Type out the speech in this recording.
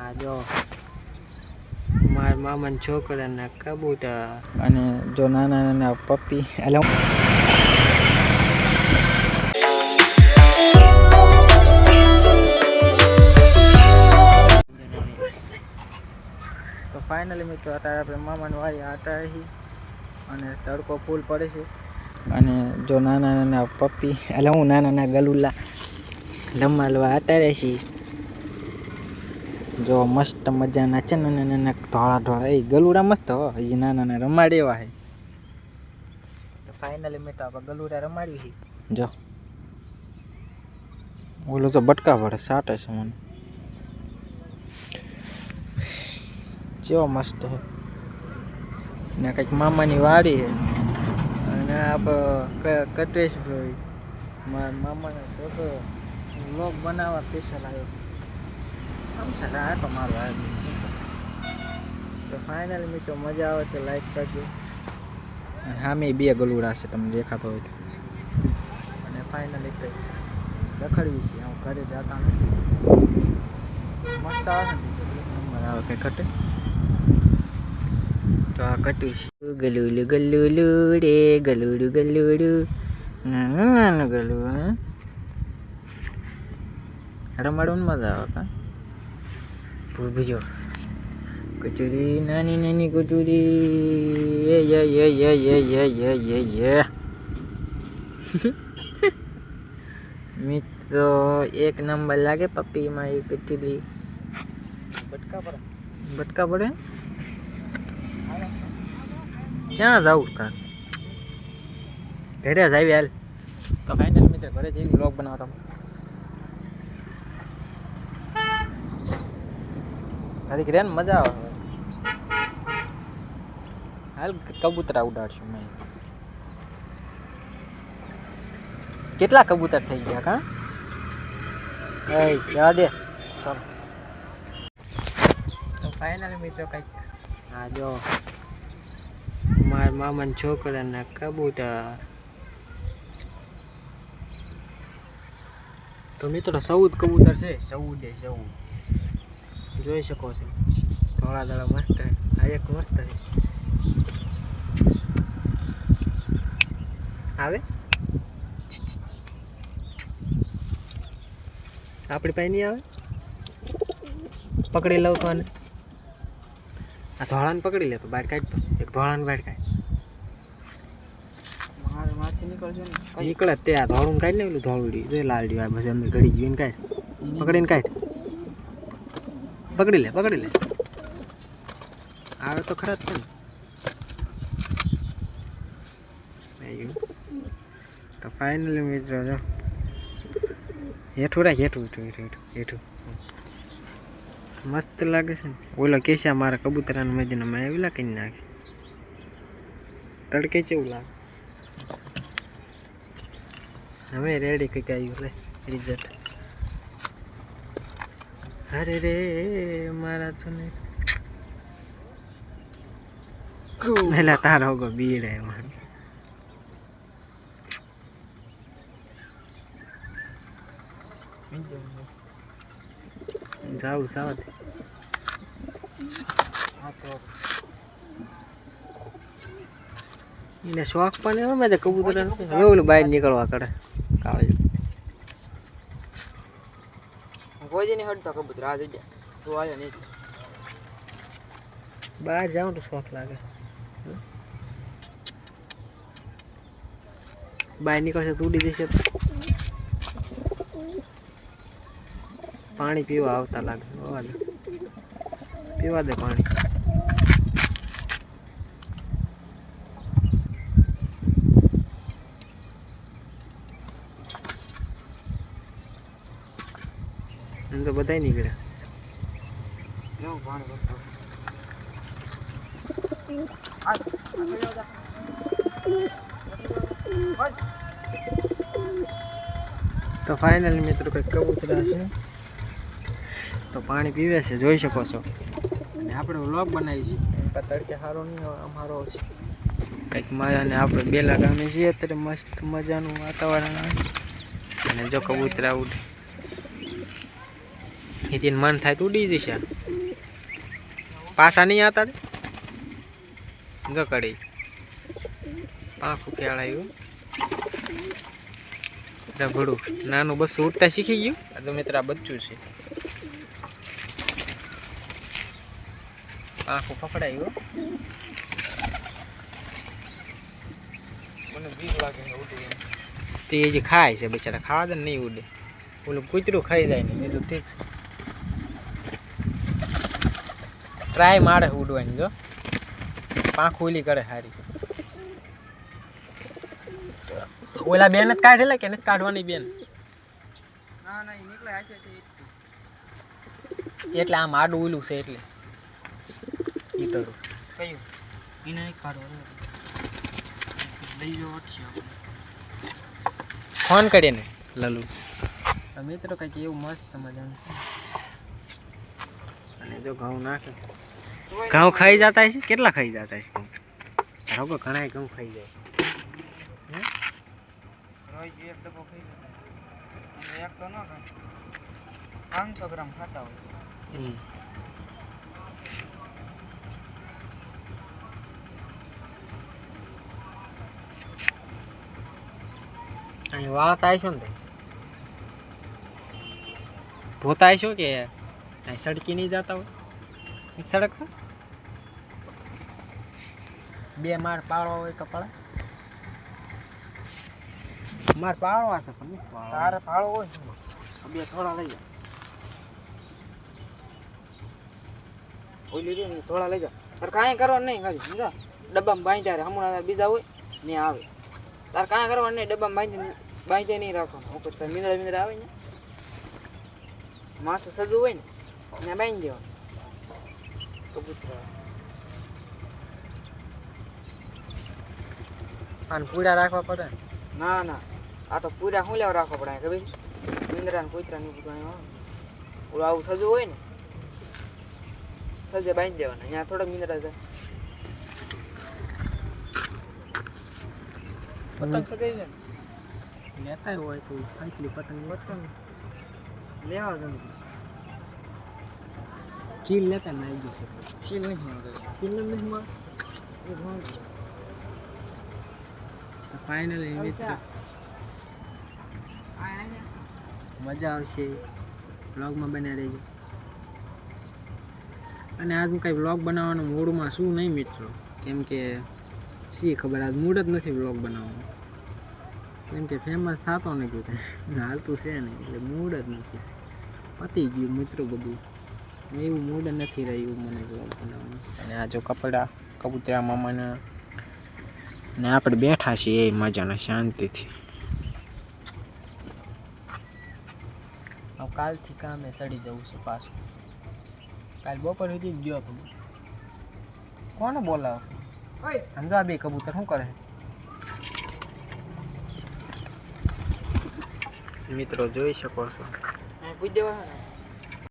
આ જો મારા મામાના છોકરાના કબૂતર અને જો નાના નાના પપ્પી એટલે તો ફાઇનલી મિત્રો અત્યારે આપણે મામાની વાડી આટા છીએ અને તડકો ફૂલ પડે છે અને જો નાના નાના પપ્પી એટલે હું નાના નાના ગલુલા લમાલવા આટારે છીએ. જો મસ્ત મજાના છે ને નાના ધોળા ધોળા એ ગલુડા મસ્ત હો હજી નાના નાના રમાડે એવા છે. તો ફાઇનલી મેં તો આપણે ગલુડા રમાડ્યું છે. જો ઓલો તો બટકા પડે સાટે છે મને જેવો મસ્ત છે ને કંઈક મામાની વાડી છે અને આપણે કટરેશભાઈ મારા મામાનો છોકરો વ્લોગ બનાવવા સ્પેશિયલ આવ્યો આમ સારા આટો મારવા આવ્યો. તો ફાઇનલી મિત્રો મજા આવે તો લાઈક કરજો અને સામે બે ગલુડા છે તમને દેખાતો હોય તો. અને ફાઇનલી કંઈક રખડવી છે હું ઘરે જતા નથી મસ્ત આવે ને નંબર આવે કંઈ ઘટે તો આ કટ્યું છે ગલુડું ગલુડું રે ગલુડું ગલુડું નાનું ગલું રમાડવાનું મજા આવે કા ભૂજો કચોરી નાની નાની કચોરી એ મિત્રો એક નંબર લાગે પપ્પીમાં એ કચોરી બટકા પડે ક્યાં જાવું તાર ઘરે જ આવી હાલ. તો ફાઇનલ મિત્ર ઘરે જઈને બ્લોગ બનાવતા ઘરે ઘરે મજા આવે. હાલ કબૂતરા ઉડાડશું મેં. કેટલા કબૂતર થઈ ગયા કા જવા દે ચાલો. તો ફાઇનલ મિત્રો કંઈક આ જો મારા મામાના છોકરાના કબૂતર. તો મિત્રો 14 કબૂતર છે 14 જોઈ શકો છો. થોડા દાડા મસ્ત છે. આ એક મસ્ત છે આવે આપણી પાસે નહીં આવે પકડી લઉં તો આને આ ધોળાને પકડી લે તો બહાર કાઢ તો એક ધોળાને બહાર કાઢ નીકળે તે આ ધોળું કાઢ ને પેલું ધોળુડી જો લાલડી આ પછી અંદર ઘડી ગયું કાઢ પકડીને કાઢ પકડી લે આવે તો ખરા જ છે ને. તો ફાઇનલી મિત્રો જો હેઠું રાખ હેઠું મસ્ત લાગે છે ને. ઓલો કેસા મારા કબૂતરાના મદીનામાં આવેલા કઈ નાખે તડકે કેવું લાગે. હવે રેડી કંઈક આવ્યું લે રિઝલ્ટ. અરે રે મારા તો ને પેલા તારો ગો બીડે એમાં જાવ એને શોખ પણ એવો મેં કબૂતર એવું બહાર નીકળવા કરે કાળજ કોઈ નહીં હટતો કબૂતર આ જગ્યા તું આવ્યો નહીં બહાર જાઉં તો શોખ લાગે. બહાર નીકળશે તો ઉડી જશે. પાણી પીવા આવતા લાગે પીવા દે પાણી. એમ તો બધાય નીકળ્યા. તો ફાઇનલી મિત્રો કંઈક કબૂતરા છે તો પાણી પીવે છે જોઈ શકો છો. અને આપણે વ્લોગ બનાવી છીએ તડકે સારો નહીં હોય અમારો છે કંઈક મજા. અને આપણે બેલા ગામે છીએ અત્યારે મસ્ત મજાનું વાતાવરણ આવે અને જો કબૂતરા ઉડે એથી મન થાય તો ઉડી જશે. પાછા નહીં આવતા રે જો કડી પાંખું ખેલાયું રબડું નાનું બસ ઉડતા શીખી ગયું આ તો મિત્ર આ બચ્ચું છે પાંખું પકડાયું મને બીક લાગે છે ઉડે તે જે ખાય છે બિચારા ખાવા દે ને નહીં ઉડે ઓલું કૂતરું ખાઈ જાય ને બીજું ઠીક છે ટ્રાય મારે ઉડવાની જો પાંખ ઓલી કરે સારી ઓલા બેન જ કાઢેલા કે નથી કાઢવાની બેન ના ના નીકળે આ છે એટલે આમ આડું ઓલું છે એટલે ઈતરું કયું એને નહીં કાઢવાનું લઈ જાઓ અટશે આપણે ફોન કરીએ ને લલુ મિત્રો કંઈક એવું મસ્ત મજાનું અને જો ઘઉં નાખે ઘઉં ખાઈ જતા છે કેટલા ખાઈ જતા છે ઘઉં ધારો કે ઘણા ઘઉં ખાઈ જાય રોજ એક ડબ્બો ખાઈ જતા એક તો ન ખાય 500 ગ્રામ ખાતા હોય અહીં વાળતા આવીશો ને ધોતા આવીશો કે અહીં સડકી નહીં જતા હોય સડકતા બે માર પાડવા હોય કપડા માર પાડવા છે પણ તારે ફાળો હોય બે થોડા લઈ જા ઓલી રહ્યો ને થોડા લઈ જા તારે કાંઈ કરવાનું નહીં ખાલી સમજા ડબ્બામાં બાંધ્યા રે હમણાં બીજા હોય ને આવે તારે કાંઈ કરવાનું નહીં ડબ્બામાં બાંધ્યા નહીં રાખવાનું ઉપર તારે મીંદડા આવે ને માથું સજવું હોય ને ત્યાં બાંધી દેવાનું કબૂતર અને પૂડા રાખવા પડે ના ના આ તો પૂરા શું લેવા રાખવા પડે ખબર મીંદડા ને કૂતરા ને બધું આવે ઓલું આવું સજવું હોય ને સજે બાંધી દેવાના અહીંયા થોડા મીંદડા જાય પતંગ સગાઈ છે લેતા હોય તો પાંચલી પતંગ પતંગ લેવા જવું ચીલ લેતા ને આવી જશે સીલ નહીં ચીલ નથી માં તો ફાઇનલી મિત્ર મજા આવશે વ્લોગમાં બન્યા રહેજો અને આજ હું કાંઈ વ્લોગ બનાવવાનું મૂડમાં શું નહીં મિત્રો કેમ કે શી ખબર આજ મૂડ જ નથી વ્લોગ બનાવવાનું કેમ કે ફેમસ થતો નથી કાંઈ હાલતું છે નહીં એટલે મૂડ જ નથી પતી ગયું મિત્રો બધું એવું મૂડ નથી રહ્યું મને વ્લોગ બનાવવાનું અને આ જો કપડાં કબૂતરા મામાના ને આપણે બેઠા છીએ એ મજાના શાંતિથી હવે કાલથી કામે સડી જવું છે પાછું કાલ બપોર સુધી જ ગયો હતો કોને બોલાવો સમજા બે કબૂતર શું કરે મિત્રો જોઈ શકો છો પૂછ દેવા